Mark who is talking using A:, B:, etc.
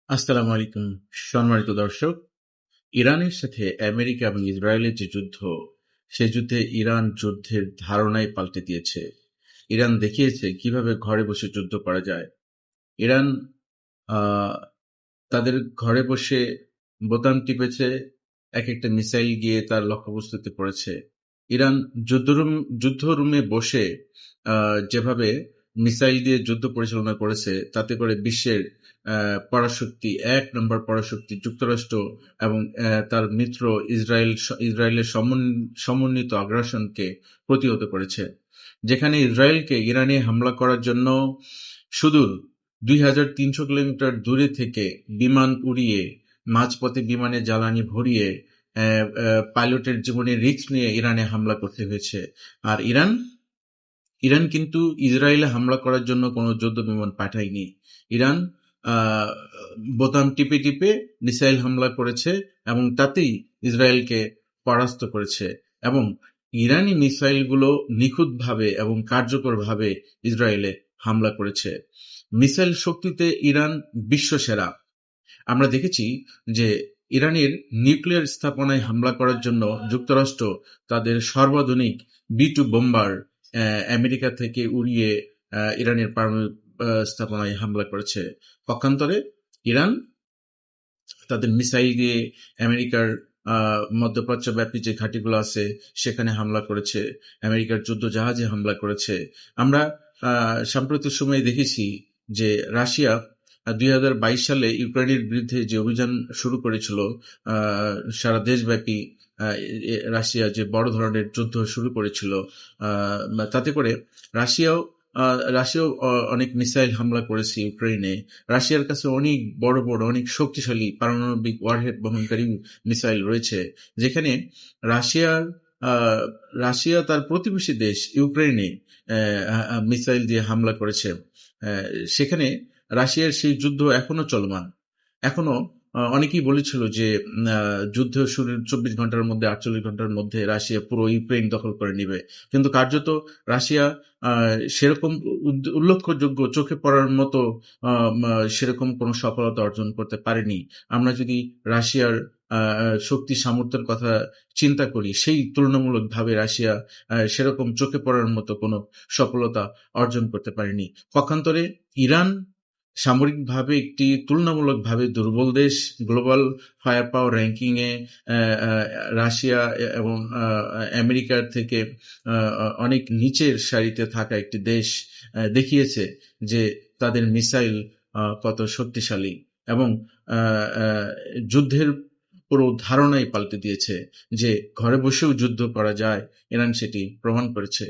A: আসসালামু আলাইকুম। সম্মানিত দর্শক, ইরানের সাথে আমেরিকা এবং ইসরায়েলের যে যুদ্ধ, সে যুদ্ধে ইরান যুদ্ধের ধারণাই পাল্টে দিয়েছে। ইরান দেখিয়েছে কিভাবে ঘরে বসে যুদ্ধ করা যায়। ইরান আহ, তাদের ঘরে বসে বোতাম টিপেছে, এক একটা মিসাইল গিয়ে তার লক্ষ্যবস্তুতে পড়েছে। ইরান যুদ্ধ রুমে বসে যেভাবে মিসাইল দিয়ে যুদ্ধ পরিচালনা করেছে, তাতে করে বিশ্বের পরাশক্তি, এক নম্বর পরাশক্তি যুক্তরাষ্ট্র এবং তার মিত্র ইসরায়েলের সমন্বিত আগ্রাসনকে প্রতিহত করেছে। যেখানে ইসরায়েলকে ইরানে হামলা করার জন্য সুদূর 2,300 কিলোমিটার দূরে থেকে বিমান উড়িয়ে, মাঝপথে বিমানে জ্বালানি ভরিয়ে, পাইলটের জীবনের রিস্ক নিয়ে ইরানে হামলা করতে হয়েছে। আর ইরান কিন্তু ইসরায়েলে হামলা করার জন্য কোনো যুদ্ধ বিমান পাঠায়নি। ইরান আহ, বোতাম টিপে টিপে মিসাইল হামলা করেছে এবং তাতেই ইসরায়েলকে পরাস্ত করেছে। এবং ইরানি মিসাইলগুলো নিখুঁতভাবে এবং কার্যকরভাবে ইসরায়েলে হামলা করেছে। মিসাইল শক্তিতে ইরান বিশ্বসেরা। আমরা দেখেছি যে ইরানের নিউক্লিয়ার স্থাপনায় হামলা করার জন্য যুক্তরাষ্ট্র তাদের সর্বাধুনিক B-2 বোম্বার আমেরিকা থেকে উড়িয়ে ইরানের পারমাণবিক স্থাপনায় হামলা করেছে। পক্ষান্তরে ইরান তাদের মিসাইল দিয়ে আমেরিকার মধ্যপ্রাচ্যব্যাপী যে ঘাঁটিগুলো আছে সেখানে হামলা করেছে, আমেরিকার যুদ্ধ জাহাজে হামলা করেছে। আমরা সাম্প্রতিক সময়ে দেখেছি যে রাশিয়া 2022 সালে ইউক্রেনের বিরুদ্ধে যে অভিযান শুরু করেছিল, সারা দেশব্যাপী রাশিয়া যে বড় ধরনের যুদ্ধ শুরু করেছিল, তাতে করে রাশিয়াও অনেক মিসাইল হামলা করেছে ইউক্রেনে। রাশিয়ার কাছে অনেক বড় বড় অনেক শক্তিশালী পারমাণবিক ওয়ারহেড বহনকারী মিসাইল রয়েছে। যেখানে রাশিয়ার রাশিয়া তার প্রতিবেশী দেশ ইউক্রেনে মিসাইল দিয়ে হামলা করেছে। সেখানে রাশিয়ার সেই যুদ্ধ এখনো চলমান। এখনো অনেকেই বলেছিল যে যুদ্ধ শুরুর 24 ঘন্টার মধ্যে, 48 ঘন্টার মধ্যে রাশিয়া পুরো ইউক্রেন দখল করে নিবে। কিন্তু কার্যত রাশিয়া সেরকম উল্লেখযোগ্য চোখে পড়ার মতো সেরকম কোনো সফলতা অর্জন করতে পারেনি। আমরা যদি রাশিয়ার শক্তি সামর্থ্যের কথা চিন্তা করি, সেই তুলনামূলকভাবে রাশিয়া সেরকম চোখে পড়ার মতো কোনো সফলতা অর্জন করতে পারেনি। পক্ষান্তরে ইরান সামরিকভাবে একটি তুলনামূলকভাবে দুর্বল দেশ। গ্লোবাল ফায়ার পাওয়ার র্যাঙ্কিংয়ে রাশিয়া এবং আমেরিকার থেকে অনেক নিচের সারিতে থাকা একটি দেশ দেখিয়েছে যে তাদের মিসাইল কত শক্তিশালী, এবং যুদ্ধের পুরো ধারণাই পাল্টে দিয়েছে যে ঘরে বসেও যুদ্ধ করা যায়। ইরান সেটি প্রমাণ করেছে।